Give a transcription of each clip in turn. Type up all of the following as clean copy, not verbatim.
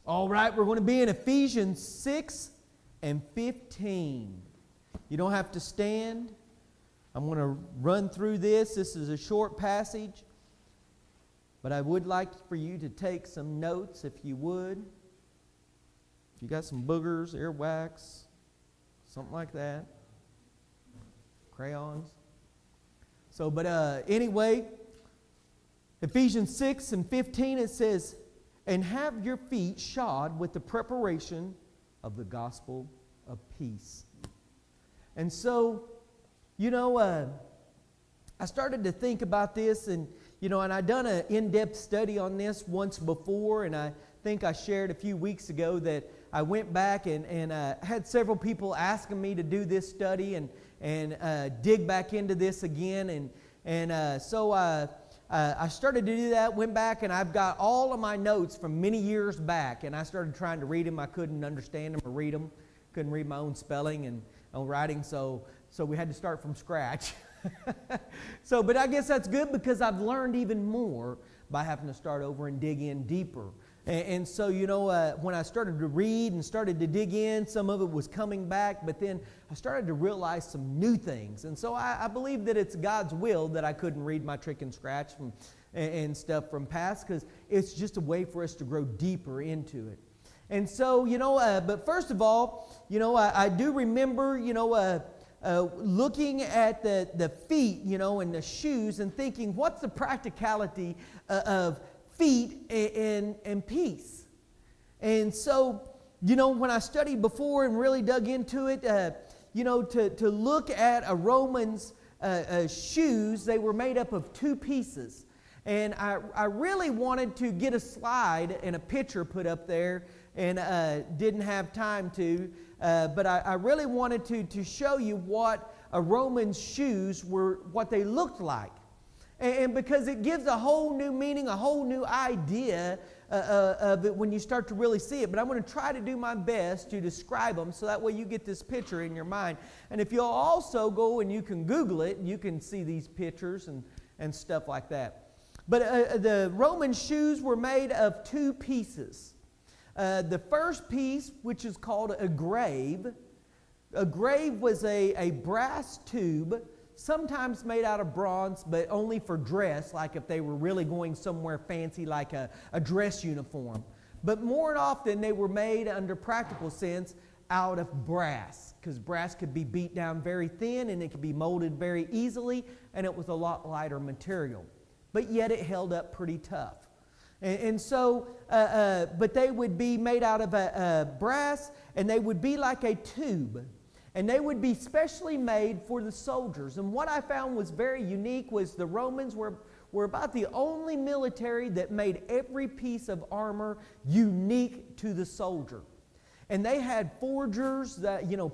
All right, we're going to be in Ephesians 6 and 15. You don't have to stand. I'm going to run through this. This is a short passage, but I would like for you to take some notes if you would. If you got some boogers, earwax, something like that, crayons. So, but anyway, Ephesians 6 and 15, it says, and have your feet shod with the preparation of the gospel of peace. And so, I started to think about this, and I'd done an in-depth study on this once before, and I think I shared a few weeks ago that I went back and had several people asking me to do this study and dig back into this again, so I started to do that, went back, and I've got all of my notes from many years back, and I started trying to read them. I couldn't understand them or read them. Couldn't read my own spelling and own writing, so we had to start from scratch. But I guess that's good because I've learned even more by having to start over and dig in deeper. And so, when I started to read and started to dig in, some of it was coming back, but then I started to realize some new things. And so I believe that it's God's will that I couldn't read my trick and scratch and stuff from past, because it's just a way for us to grow deeper into it. And so, but first of all, I do remember, looking at the feet, and the shoes and thinking, what's the practicality of feet and peace? And so, when I studied before and really dug into it, to look at a Roman's shoes, they were made up of two pieces. And I really wanted to get a slide and a picture put up there, and didn't have time to, but I really wanted to show you what a Roman's shoes were, what they looked like. And because it gives a whole new meaning, a whole new idea of it when you start to really see it. But I'm going to try to do my best to describe them so that way you get this picture in your mind. And if you'll also go and you can Google it, you can see these pictures and stuff like that. But the Roman shoes were made of two pieces. The first piece, which is called a grave was a brass tube, sometimes made out of bronze, but only for dress, like if they were really going somewhere fancy like a dress uniform. But more often they were made, under practical sense, out of brass, because brass could be beat down very thin and it could be molded very easily, and it was a lot lighter material. But yet it held up pretty tough. And so, but they would be made out of brass, and they would be like a tube. And they would be specially made for the soldiers. And what I found was very unique was the Romans were about the only military that made every piece of armor unique to the soldier. And they had forgers,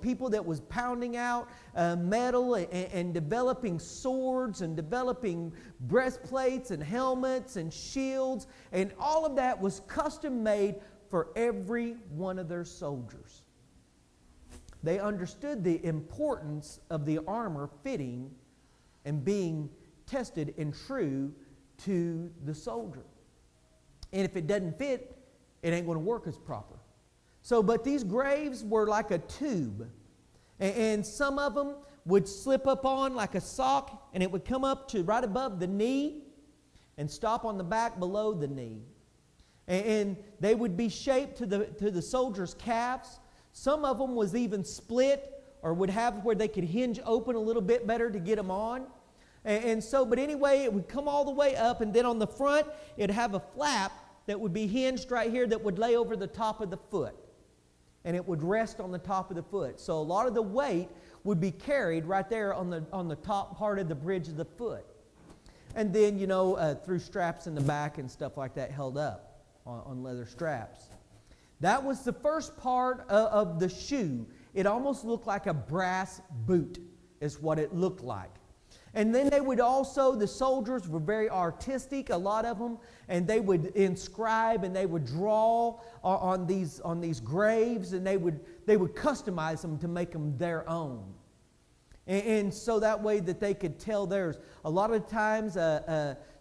people that was pounding out metal and developing swords and developing breastplates and helmets and shields. And all of that was custom made for every one of their soldiers. They understood the importance of the armor fitting and being tested and true to the soldier. And if it doesn't fit, it ain't going to work as proper. So, but these graves were like a tube. And some of them would slip up on like a sock, and it would come up to right above the knee and stop on the back below the knee. And they would be shaped to the soldier's calves. Some of them was even split, or would have where they could hinge open a little bit better to get them on. And so, but anyway, it would come all the way up, and then on the front, it'd have a flap that would be hinged right here that would lay over the top of the foot. And it would rest on the top of the foot. So a lot of the weight would be carried right there on the top part of the bridge of the foot. And then, through straps in the back and stuff like that held up on leather straps. That was the first part of the shoe. It almost looked like a brass boot is what it looked like. And then they would also, the soldiers were very artistic, a lot of them, and they would inscribe and they would draw on these graves, and they would customize them to make them their own. And so that way that they could tell theirs. A lot of times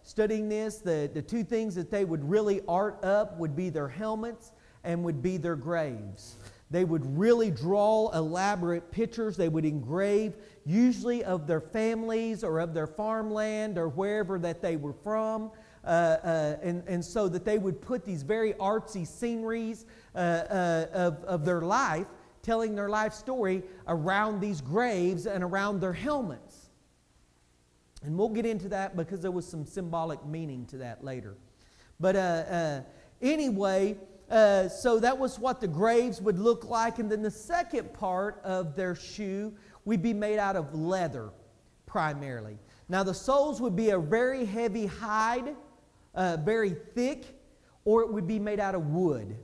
studying this, the two things that they would really art up would be their helmets and would be their graves. They would really draw elaborate pictures. They would engrave, usually of their families or of their farmland or wherever that they were from. And so that they would put these very artsy sceneries of their life, telling their life story around these graves and around their helmets. And we'll get into that because there was some symbolic meaning to that later. But anyway, so that was what the graves would look like. And then the second part of their shoe would be made out of leather, primarily. Now the soles would be a very heavy hide, very thick, or it would be made out of wood,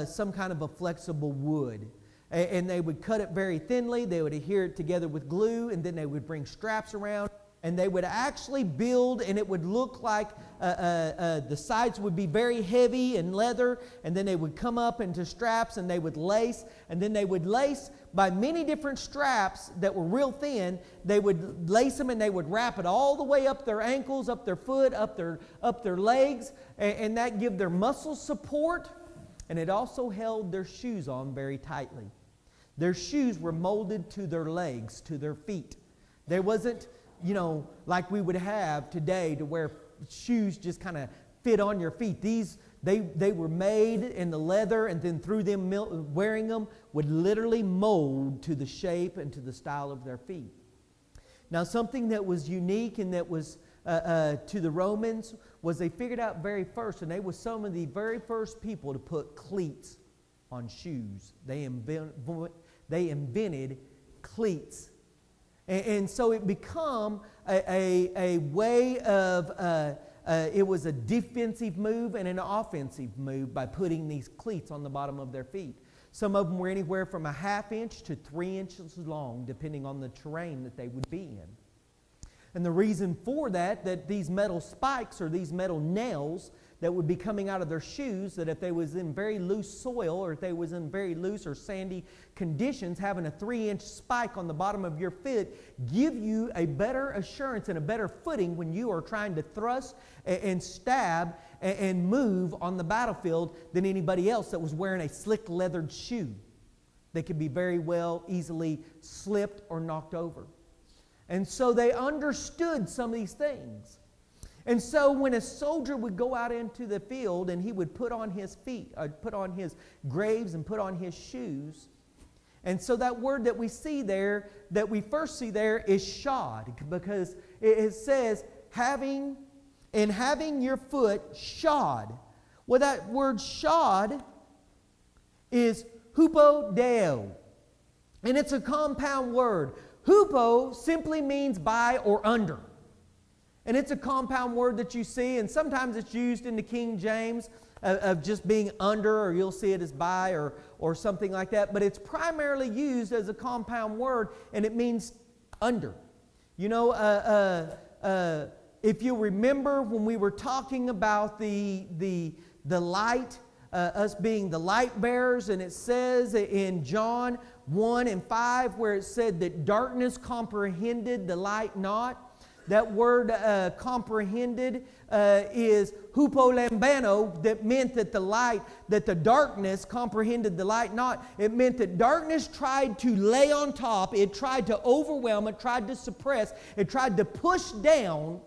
some kind of a flexible wood. And they would cut it very thinly. They would adhere it together with glue, and then they would bring straps around. And they would actually build, and it would look like the sides would be very heavy and leather, and then they would come up into straps, and they would lace, and then they would lace by many different straps that were real thin. They would lace them, and they would wrap it all the way up their ankles, up their foot, up their legs, and that gave their muscles support, and it also held their shoes on very tightly. Their shoes were molded to their legs, to their feet. There wasn't, like we would have today, to where shoes just kind of fit on your feet. They were made in the leather, and then through them wearing them would literally mold to the shape and to the style of their feet. Now, something that was unique and that was to the Romans was they figured out very first, and they were some of the very first people to put cleats on shoes. They invented cleats. And so it became a way of, it was a defensive move and an offensive move by putting these cleats on the bottom of their feet. Some of them were anywhere from a 1/2 inch to 3 inches long, depending on the terrain that they would be in. And the reason for that these metal spikes or these metal nails that would be coming out of their shoes, that if they was in very loose soil or if they was in very loose or sandy conditions, having a 3-inch spike on the bottom of your foot give you a better assurance and a better footing when you are trying to thrust and stab and move on the battlefield than anybody else that was wearing a slick leathered shoe. They could be very well easily slipped or knocked over. And so they understood some of these things. And so when a soldier would go out into the field and he would put on his feet, put on his graves and put on his shoes. And so that word that we see there, that we first see there is shod, because it says having your foot shod. Well, that word shod is hupodeo. And it's a compound word. Hupo simply means by or under. And it's a compound word that you see, and sometimes it's used in the King James of just being under, or you'll see it as by or something like that. But it's primarily used as a compound word, and it means under. If you remember when we were talking about the light, us being the light bearers, and it says in John 1:5 where it said that darkness comprehended the light not. That word comprehended is hupolambano, that meant that the darkness comprehended the light not. It meant that darkness tried to lay on top, it tried to overwhelm, it tried to suppress, it tried to push down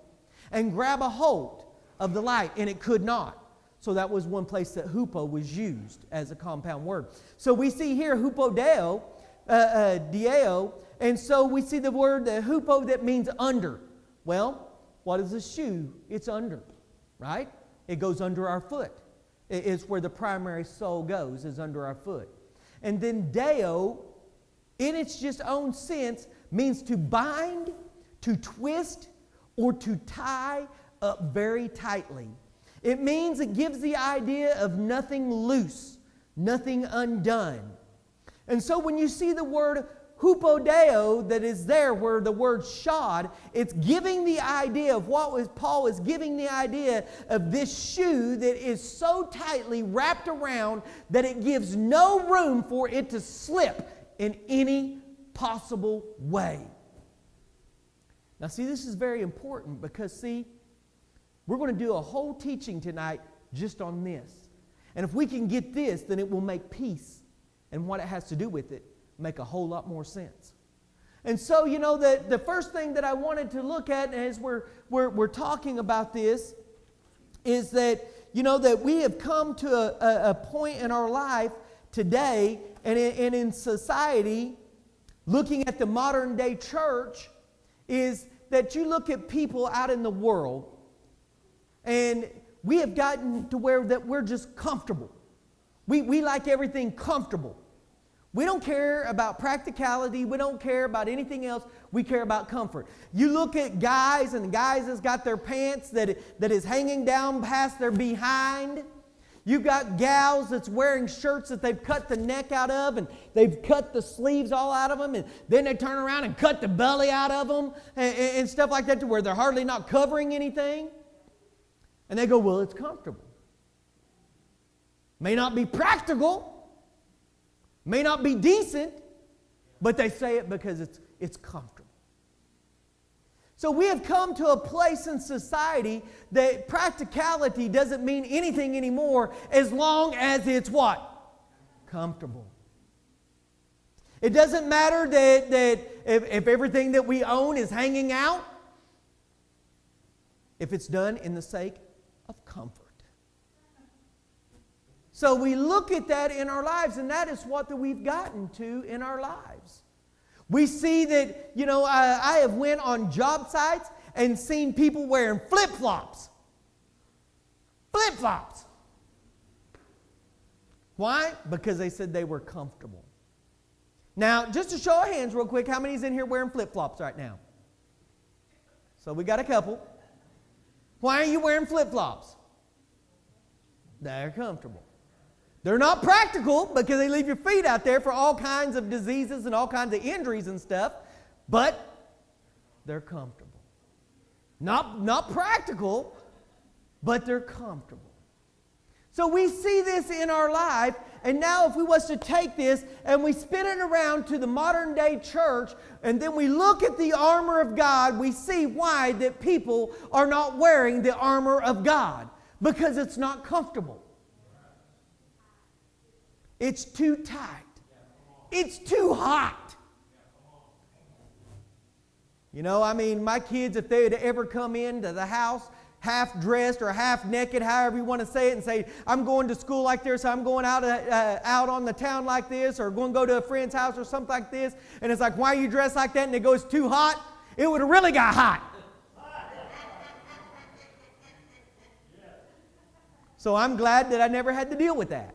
and grab a hold of the light, and it could not. So that was one place that hupo was used as a compound word. So we see here hupodeo, dieo, and so we see the word hupo that means under. Well, what is a shoe? It's under, right? It goes under our foot. It's where the primary sole goes, is under our foot. And then deo, in its just own sense, means to bind, to twist, or to tie up very tightly. It means, it gives the idea of nothing loose, nothing undone. And so when you see the word hupodeo that is there where the word shod, it's giving the idea of Paul is giving the idea of this shoe that is so tightly wrapped around that it gives no room for it to slip in any possible way. Now see, this is very important because see, we're going to do a whole teaching tonight just on this. And if we can get this, then it will make peace and what it has to do with it make a whole lot more sense. And so, the first thing that I wanted to look at as we're talking about this is that, that we have come to a point in our life today and in society, looking at the modern day church, is that you look at people out in the world and we have gotten to where that we're just comfortable. We like everything comfortable. We don't care about practicality. We don't care about anything else. We care about comfort. You look at guys, and the guys that's got their pants that is hanging down past their behind. You've got gals that's wearing shirts that they've cut the neck out of, and they've cut the sleeves all out of them, and then they turn around and cut the belly out of them, and stuff like that, to where they're hardly not covering anything. And they go, well, it's comfortable. May not be practical. May not be decent, but they say it because it's comfortable. So we have come to a place in society that practicality doesn't mean anything anymore as long as it's what? Comfortable. It doesn't matter that if everything that we own is hanging out, if it's done in the sake of comfort. So we look at that in our lives, and that is what we've gotten to in our lives. We see that, I have went on job sites and seen people wearing flip-flops. Flip-flops. Why? Because they said they were comfortable. Now, just a show of hands real quick, how many's in here wearing flip-flops right now? So we got a couple. Why are you wearing flip-flops? They're comfortable. They're not practical because they leave your feet out there for all kinds of diseases and all kinds of injuries and stuff, but they're comfortable. Not practical, but they're comfortable. So we see this in our life, and now if we was to take this and we spin it around to the modern day church, and then we look at the armor of God, we see why that people are not wearing the armor of God. Because it's not comfortable. It's too tight. It's too hot. My kids, if they had ever come into the house half dressed or half naked, however you want to say it, and say, I'm going to school like this, I'm going out on the town like this, or going to go to a friend's house or something like this, and it's like, why are you dressed like that? And they go, it's too hot. It would have really got hot. So I'm glad that I never had to deal with that.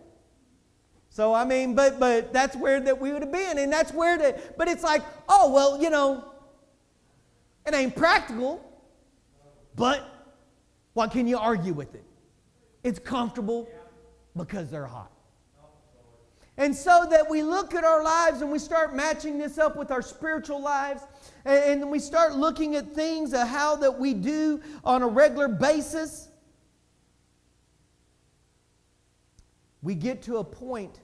So, but that's where that we would have been. And that's where but it's like, oh, well, it ain't practical. But what can you argue with it? It's comfortable because they're hot. And so that we look at our lives and we start matching this up with our spiritual lives. And we start looking at things of how that we do on a regular basis. We get to a point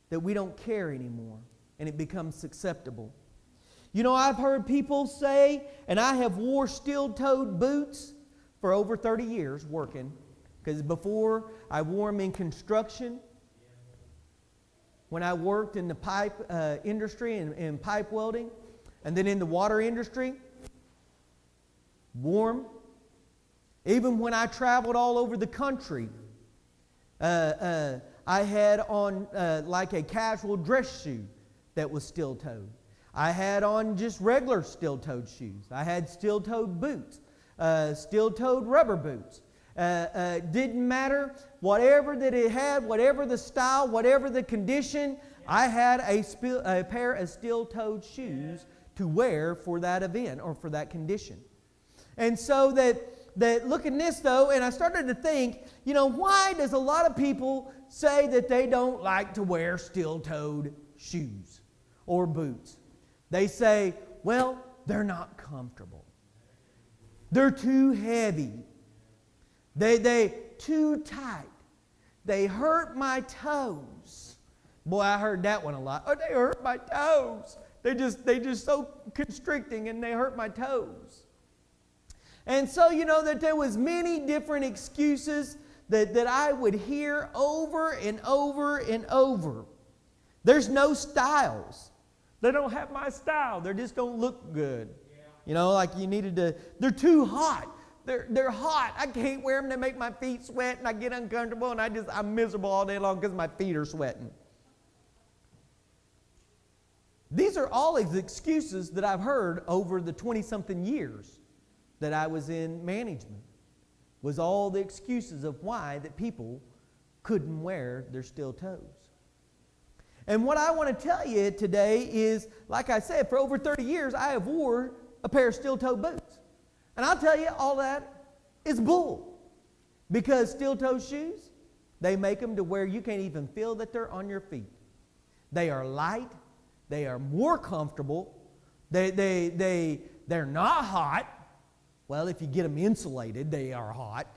that we don't care anymore, and it becomes acceptable. I've heard people say, and I have wore steel-toed boots for over 30 years working, because before I wore them in construction, when I worked in the pipe industry and pipe welding, and then in the water industry, wore them. Even when I traveled all over the country, I had on like a casual dress shoe that was steel-toed. I had on just regular steel-toed shoes. I had steel-toed boots, steel-toed rubber boots. Didn't matter. Whatever that it had, whatever the style, whatever the condition, I had a pair of steel-toed shoes to wear for that event or for that condition. And so that look at this though, and I started to think, why does a lot of people say that they don't like to wear steel-toed shoes or boots? They say, well, they're not comfortable. They're too heavy. They too tight. They hurt my toes. Boy, I heard that one a lot. Oh, they hurt my toes. They just so constricting and they hurt my toes. And so, that there was many different excuses that I would hear over and over and over. There's no styles. They don't have my style. They just don't look good. You know, like you needed to, they're too hot. They're hot. I can't wear them. They make my feet sweat and I get uncomfortable and I'm miserable all day long because my feet are sweating. These are all excuses that I've heard over the 20-something years that I was in management. Was all the excuses of why that people couldn't wear their steel toes. And what I want to tell you today is, like I said, for over 30 years I have wore a pair of steel-toe boots. And I'll tell you, all that is bull. Because steel-toe shoes, they make them to where you can't even feel that they're on your feet. They are light. They are more comfortable. They're not hot. Well, if you get them insulated, they are hot.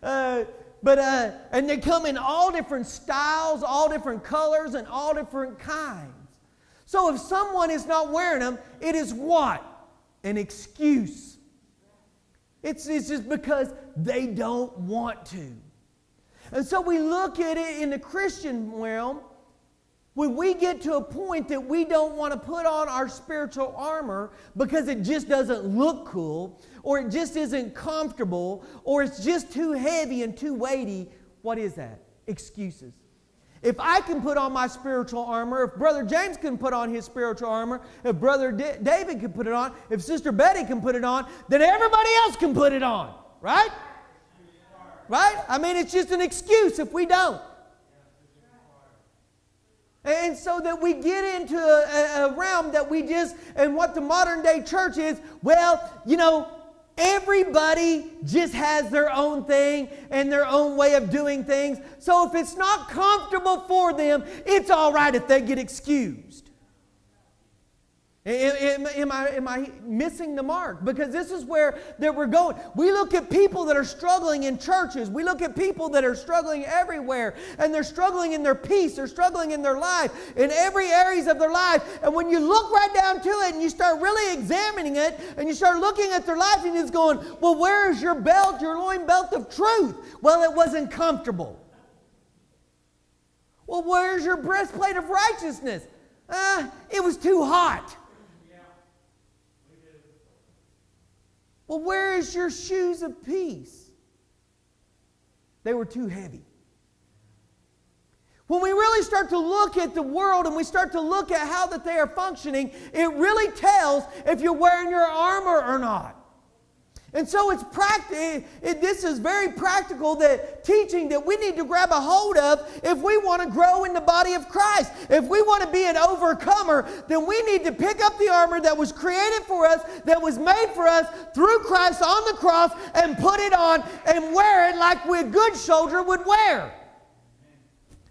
And they come in all different styles, all different colors, and all different kinds. So if someone is not wearing them, it is what? An excuse. It's just because they don't want to. And so we look at it in the Christian realm. When we get to a point that we don't want to put on our spiritual armor because it just doesn't look cool, or it just isn't comfortable, or it's just too heavy and too weighty, what is that? Excuses. If I can put on my spiritual armor, if Brother James can put on his spiritual armor, if Brother David can put it on, if Sister Betty can put it on, then everybody else can put it on. Right? Right? I mean, it's just an excuse if we don't. And so that we get into a realm that we just, and what the modern day church is, well, you know, everybody just has their own thing and their own way of doing things. So if it's not comfortable for them, it's all right if they get excused. Am I missing the mark? Because this is where that we're going. We look at people that are struggling in churches. We look at people that are struggling everywhere. And they're struggling in their peace. They're struggling in their life. In every areas of their life. And when you look right down to it and you start really examining it. And you start looking at their life and it's going, well, where is your belt, your loin belt of truth? Well, it wasn't comfortable. Well, where's your breastplate of righteousness? It was too hot. Well, where is your shoes of peace? They were too heavy. When we really start to look at the world and we start to look at how that they are functioning, it really tells if you're wearing your armor or not. And so it's this is very practical, that teaching that we need to grab a hold of if we want to grow in the body of Christ. If we want to be an overcomer, then we need to pick up the armor that was created for us, that was made for us through Christ on the cross, and put it on and wear it like a good soldier would wear.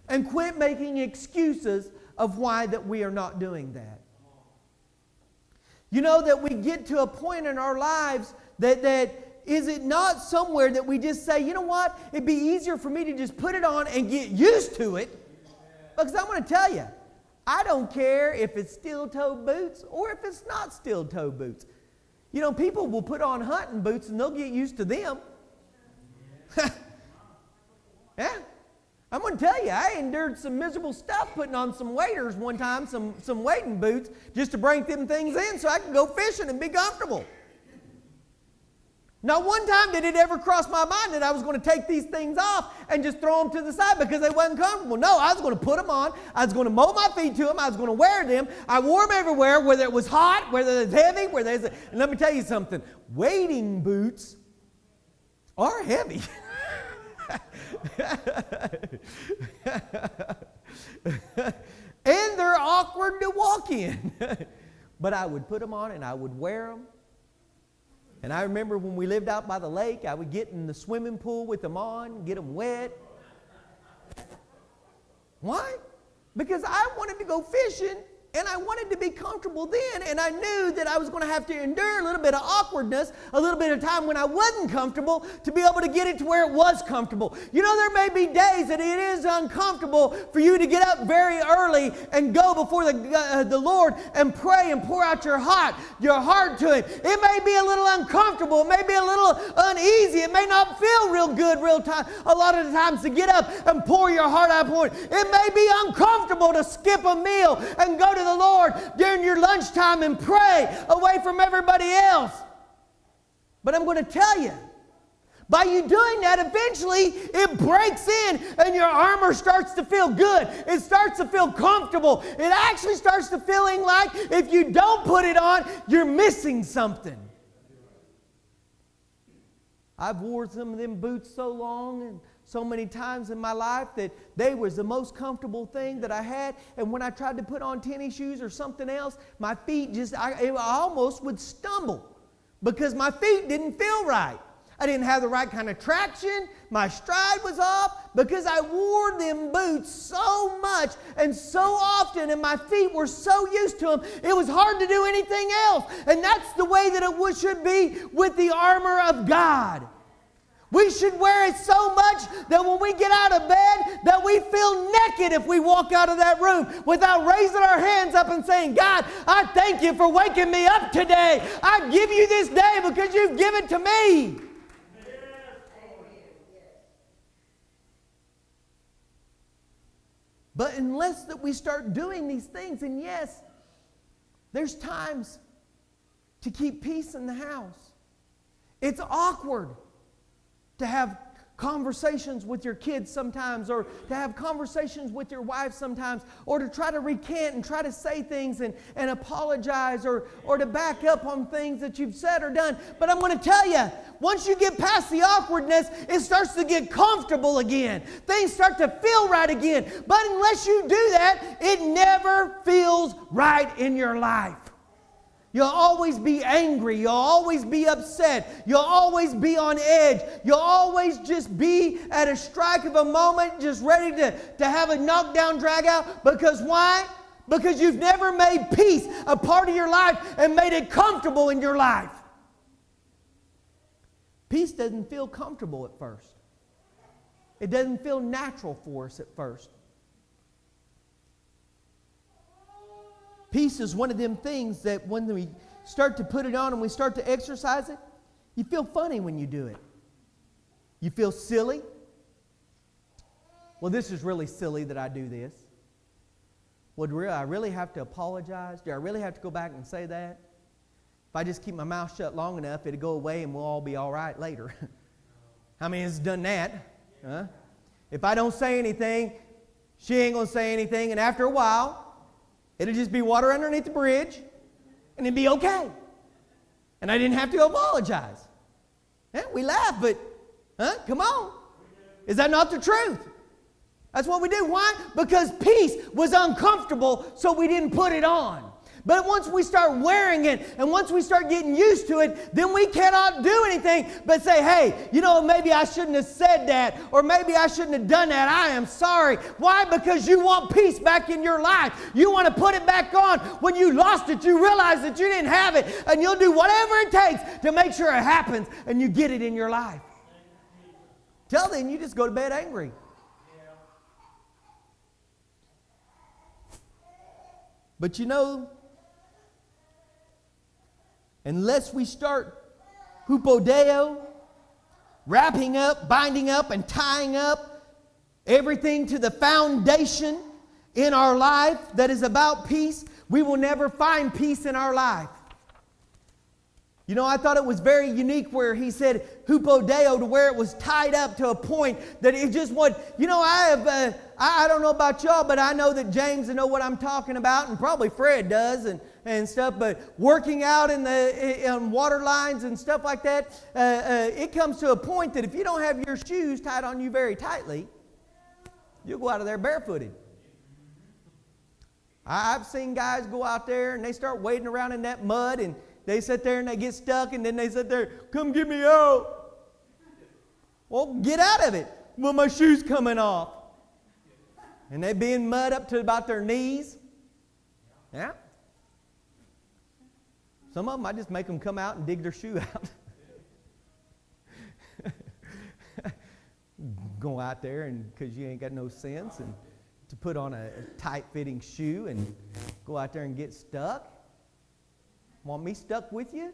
And quit making excuses of why that we are not doing that. You know that we get to a point in our lives that is it not somewhere that we just say, you know what, it'd be easier for me to just put it on and get used to it. Because I'm going to tell you, I don't care if it's steel-toe boots or if it's not steel-toe boots. You know, people will put on hunting boots and they'll get used to them. Yeah. I'm going to tell you, I endured some miserable stuff putting on some waders one time, some wading boots, just to bring them things in so I could go fishing and be comfortable. Not one time did it ever cross my mind that I was going to take these things off and just throw them to the side because they wasn't comfortable. No, I was going to put them on. I was going to mold my feet to them. I was going to wear them. I wore them everywhere, whether it was hot, whether it was heavy, and let me tell you something. Wading boots are heavy. And they're awkward to walk in. But I would put them on and I would wear them. And I remember when we lived out by the lake, I would get in the swimming pool with them on, get them wet. Why? Because I wanted to go fishing And I wanted to be comfortable then, and I knew that I was going to have to endure a little bit of awkwardness, a little bit of time when I wasn't comfortable to be able to get it to where it was comfortable. You know, there may be days that it is uncomfortable for you to get up very early and go before the Lord and pray and pour out your heart to Him. It may be a little uncomfortable. It may be a little uneasy. It may not feel real good a lot of the times to get up and pour your heart out for it. It may be uncomfortable to skip a meal and go to the Lord during your lunchtime and pray away from everybody else. But I'm going to tell you, by you doing that, eventually it breaks in and your armor starts to feel good. It starts to feel comfortable. It actually starts to feeling like if you don't put it on, you're missing something. I've worn some of them boots so long and so many times in my life that they was the most comfortable thing that I had. And when I tried to put on tennis shoes or something else, my feet I almost would stumble because my feet didn't feel right. I didn't have the right kind of traction. My stride was off because I wore them boots so much and so often, and my feet were so used to them, it was hard to do anything else. And that's the way that it should be with the armor of God. We should wear it so much that when we get out of bed, that we feel naked if we walk out of that room without raising our hands up and saying, God, I thank you for waking me up today. I give you this day because you've given to me. But unless that we start doing these things, and yes, there's times to keep peace in the house. It's awkward to have conversations with your kids sometimes, or to have conversations with your wife sometimes, or to try to recant and try to say things and apologize, or to back up on things that you've said or done. But I'm going to tell you, once you get past the awkwardness, it starts to get comfortable again. Things start to feel right again. But unless you do that, it never feels right in your life. You'll always be angry. You'll always be upset. You'll always be on edge. You'll always just be at a strike of a moment, just ready to have a knockdown, drag out. Because why? Because you've never made peace a part of your life and made it comfortable in your life. Peace doesn't feel comfortable at first. It doesn't feel natural for us at first. Peace is one of them things that when we start to put it on and we start to exercise it, you feel funny when you do it. You feel silly. Well, this is really silly that I do this. Would I really have to apologize? Do I really have to go back and say that? If I just keep my mouth shut long enough, it'll go away and we'll all be all right later. How many has done that? Huh? If I don't say anything, she ain't going to say anything, and after a while, it'll just be water underneath the bridge, and it'd be okay. And I didn't have to apologize. We laugh, but, come on. Is that not the truth? That's what we do. Why? Because peace was uncomfortable, so we didn't put it on. But once we start wearing it, and once we start getting used to it, then we cannot do anything but say, hey, maybe I shouldn't have said that, or maybe I shouldn't have done that. I am sorry. Why? Because you want peace back in your life. You want to put it back on. When you lost it, you realize that you didn't have it, and you'll do whatever it takes to make sure it happens, and you get it in your life. Till then, you just go to bed angry. But unless we start Poteau, wrapping up, binding up, and tying up everything to the foundation in our life that is about peace, we will never find peace in our life. I thought it was very unique where he said Poteau, to where it was tied up to a point that it just would, I don't know about y'all, but I know that James will know what I'm talking about, and probably Fred does, and stuff, but working out on water lines and stuff like that, it comes to a point that if you don't have your shoes tied on you very tightly, you'll go out of there barefooted. I've seen guys go out there and they start wading around in that mud, and they sit there and they get stuck, and then they sit there, come get me out. Well, get out of it. Well, my shoe's coming off. And they be in mud up to about their knees. Yeah. Some of them, I just make them come out and dig their shoe out. Go out there and because you ain't got no sense and to put on a tight-fitting shoe and go out there and get stuck. Want me stuck with you?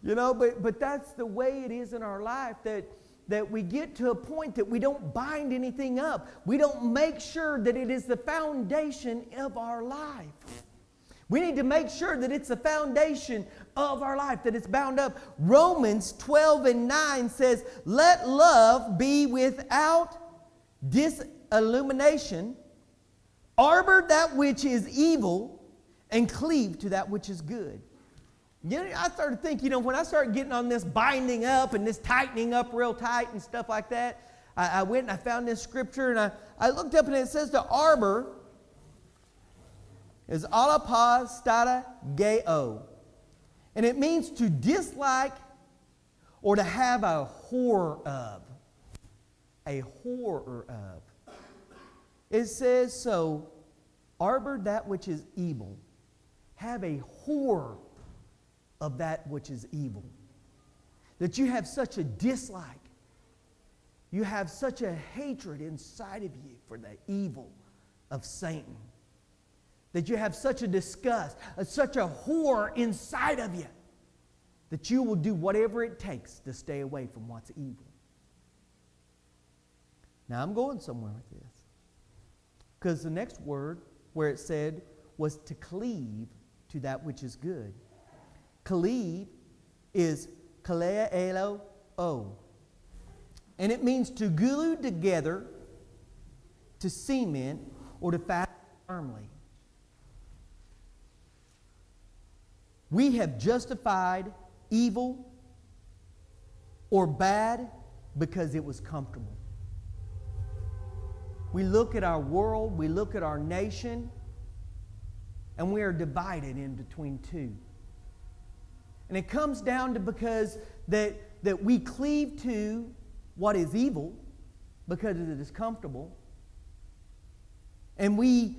You know, but that's the way it is in our life, that we get to a point that we don't bind anything up. We don't make sure that it is the foundation of our life. We need to make sure that it's the foundation of our life, that it's bound up. Romans 12:9 says, let love be without disillumination, arbor that which is evil, and cleave to that which is good. You know, I started thinking, when I started getting on this binding up and this tightening up real tight and stuff like that, I went and I found this scripture and I looked up and it says the arbor is alapostata geo. And it means to dislike or to have a horror of. A horror of. It says, so, arbor that which is evil. Have a horror of that which is evil. That you have such a dislike. You have such a hatred inside of you for the evil of Satan. That you have such a disgust, such a horror inside of you, that you will do whatever it takes to stay away from what's evil. Now I'm going somewhere with this. Because the next word where it said was to cleave to that which is good. Cleave is kaleo o. And it means to glue together, to cement, or to fasten firmly. We have justified evil or bad because it was comfortable. We look at our world, we look at our nation, and we are divided in between two. And it comes down to because that we cleave to what is evil because it is comfortable, and we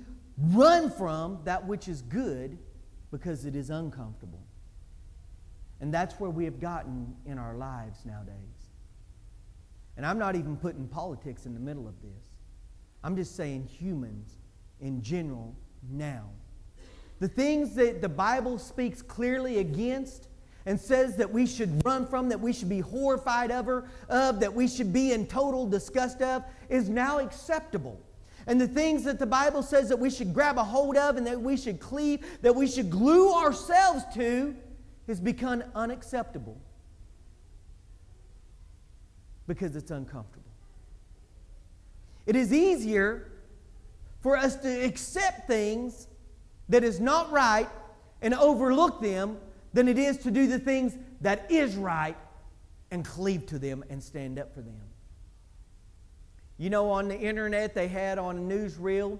run from that which is good because it is uncomfortable. And that's where we have gotten in our lives nowadays. And I'm not even putting politics in the middle of this. I'm just saying humans in general now. The things that the Bible speaks clearly against and says that we should run from, that we should be horrified of, that we should be in total disgust of, is now acceptable. And the things that the Bible says that we should grab a hold of and that we should cleave, that we should glue ourselves to, has become unacceptable because it's uncomfortable. It is easier for us to accept things that is not right and overlook them than it is to do the things that is right and cleave to them and stand up for them. You know, on the internet, they had on a newsreel,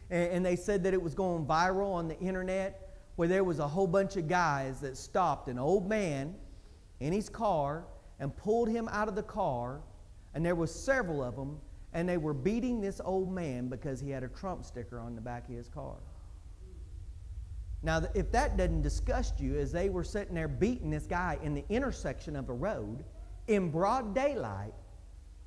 and they said that it was going viral on the internet, where there was a whole bunch of guys that stopped an old man in his car and pulled him out of the car, and there was several of them, and they were beating this old man because he had a Trump sticker on the back of his car. Now, if that doesn't disgust you, as they were sitting there beating this guy in the intersection of a road in broad daylight,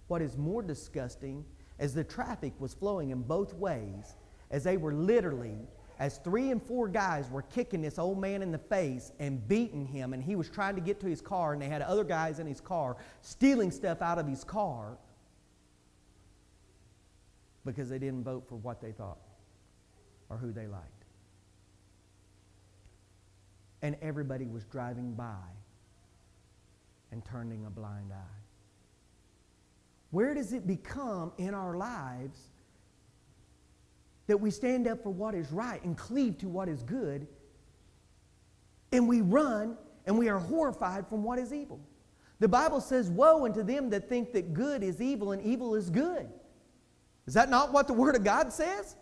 what is more disgusting as the traffic was flowing in both ways, as they were literally, as 3 and 4 guys were kicking this old man in the face and beating him, and he was trying to get to his car, and they had other guys in his car stealing stuff out of his car because they didn't vote for what they thought or who they liked. And everybody was driving by and turning a blind eye. Where does it become in our lives that we stand up for what is right and cleave to what is good, and we run and we are horrified from what is evil? The Bible says, woe unto them that think that good is evil and evil is good. Is that not what the Word of God says?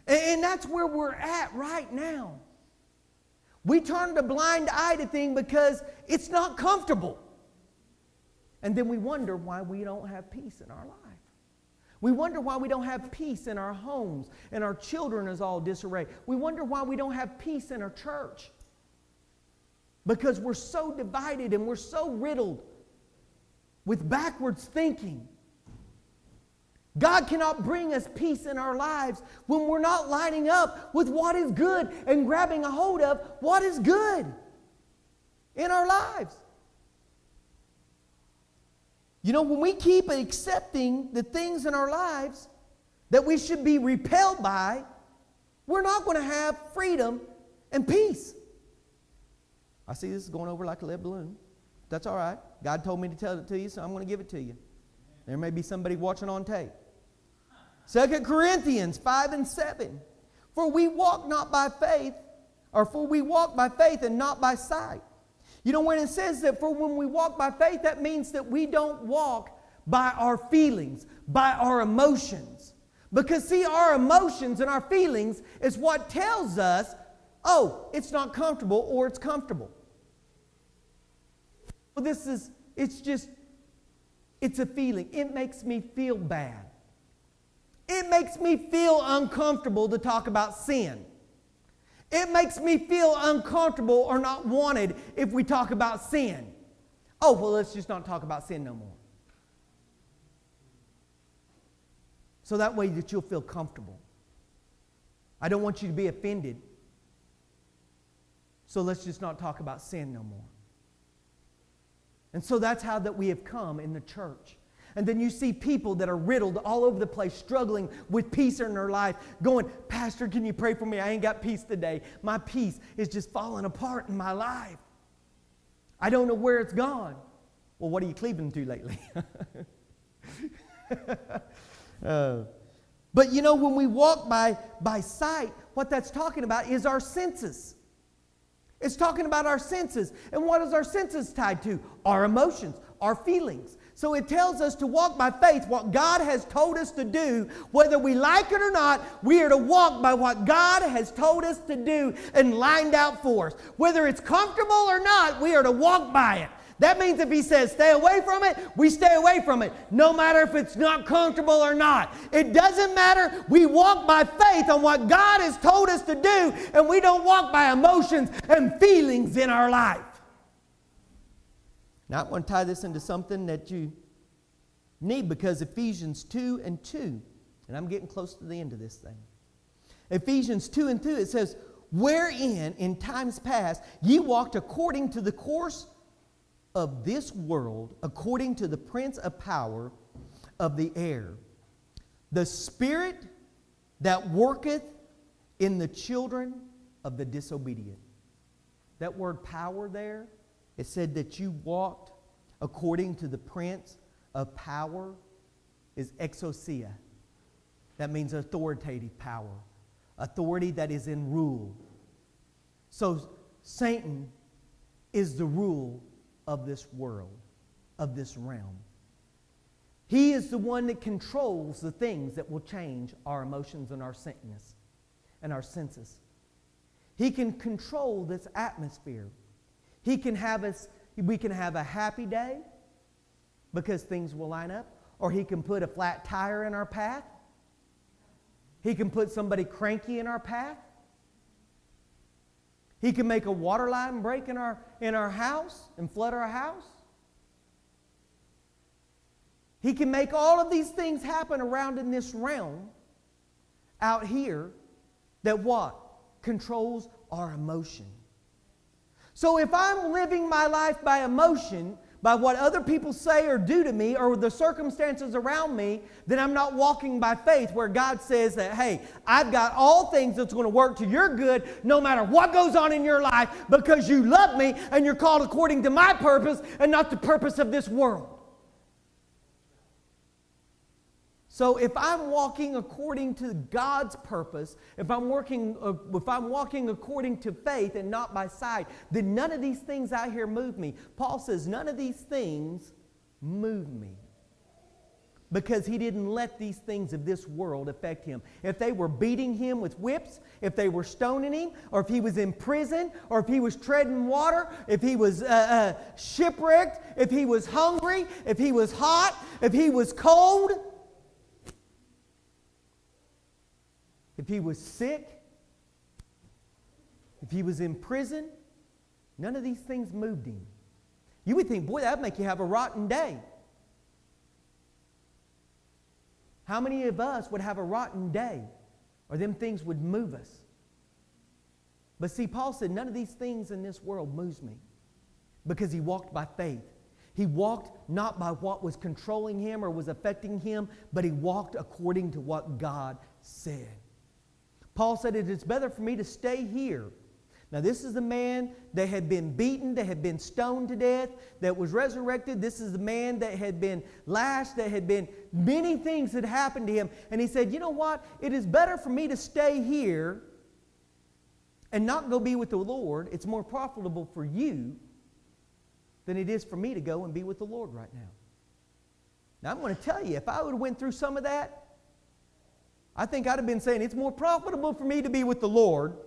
And that's where we're at right now. We turn a blind eye to things because it's not comfortable. And then we wonder why we don't have peace in our life. We wonder why we don't have peace in our homes and our children is all disarray. We wonder why we don't have peace in our church. Because we're so divided and we're so riddled with backwards thinking. God cannot bring us peace in our lives when we're not lining up with what is good and grabbing a hold of what is good in our lives. You know, when we keep accepting the things in our lives that we should be repelled by, we're not going to have freedom and peace. I see this is going over like a lead balloon. That's all right. God told me to tell it to you, so I'm going to give it to you. There may be somebody watching on tape. 2 Corinthians 5:7. For we walk by faith and not by sight. You know, when it says that for when we walk by faith, that means that we don't walk by our feelings, by our emotions. Because see, our emotions and our feelings is what tells us, oh, it's not comfortable or it's comfortable. Well, it's a feeling. It makes me feel bad. It makes me feel uncomfortable to talk about sin. It makes me feel uncomfortable or not wanted if we talk about sin. Oh, well, let's just not talk about sin no more. So that way that you'll feel comfortable. I don't want you to be offended. So let's just not talk about sin no more. And so that's how that we have come in the church. And then you see people that are riddled all over the place, struggling with peace in their life, going, Pastor, can you pray for me? I ain't got peace today. My peace is just falling apart in my life. I don't know where it's gone. Well, what are you cleaving to lately? But you know, when we walk by sight, what that's talking about is our senses. It's talking about our senses. And what is our senses tied to? Our emotions, our feelings. So it tells us to walk by faith, what God has told us to do. Whether we like it or not, we are to walk by what God has told us to do and lined out for us. Whether it's comfortable or not, we are to walk by it. That means if He says stay away from it, we stay away from it. No matter if it's not comfortable or not. It doesn't matter. We walk by faith on what God has told us to do, and we don't walk by emotions and feelings in our life. Now, I want to tie this into something that you need, because Ephesians 2:2, and I'm getting close to the end of this thing. Ephesians 2:2, it says, wherein in times past ye walked according to the course of this world, according to the prince of power of the air, the spirit that worketh in the children of the disobedient. That word power there, it said that you walked according to the prince of power is exousia. That means authoritative power. Authority that is in rule. So Satan is the rule of this world, of this realm. He is the one that controls the things that will change our emotions and our sickness and our senses. He can control this atmosphere. We can have a happy day because things will line up, or He can put a flat tire in our path. He can put somebody cranky in our path. He can make a water line break in our house and flood our house. He can make all of these things happen around in this realm out here that what? Controls our emotion. So if I'm living my life by emotion, by what other people say or do to me or the circumstances around me, then I'm not walking by faith, where God says that, hey, I've got all things that's going to work to your good no matter what goes on in your life, because you love me and you're called according to my purpose and not the purpose of this world. So if I'm walking according to God's purpose, if I'm walking according to faith and not by sight, then none of these things out here move me. Paul says none of these things move me. because he didn't let these things of this world affect him. If they were beating him with whips, if they were stoning him, or if he was in prison, or if he was treading water, if he was shipwrecked, if he was hungry, if he was hot, if he was cold, if he was sick, if he was in prison, none of these things moved him. You would think, boy, that would make you have a rotten day. How many of us would have a rotten day, or them things would move us? But see, Paul said, none of these things in this world moves me, because he walked by faith. He walked not by what was controlling him or was affecting him, but he walked according to what God said. Paul said, it is better for me to stay here. Now, this is the man that had been beaten, that had been stoned to death, that was resurrected. This is the man that had been lashed, that had been many things that happened to him. And he said, you know what? It is better for me to stay here and not go be with the Lord. It's more profitable for you than it is for me to go and be with the Lord right now. Now, I'm going to tell you, if I would have went through some of that, I think I'd have been saying, it's more profitable for me to be with the Lord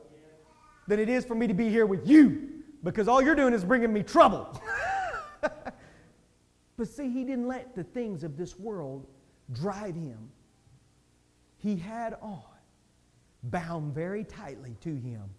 than it is for me to be here with you, because all you're doing is bringing me trouble. But see, he didn't let the things of this world drive him. He had on, bound very tightly to him,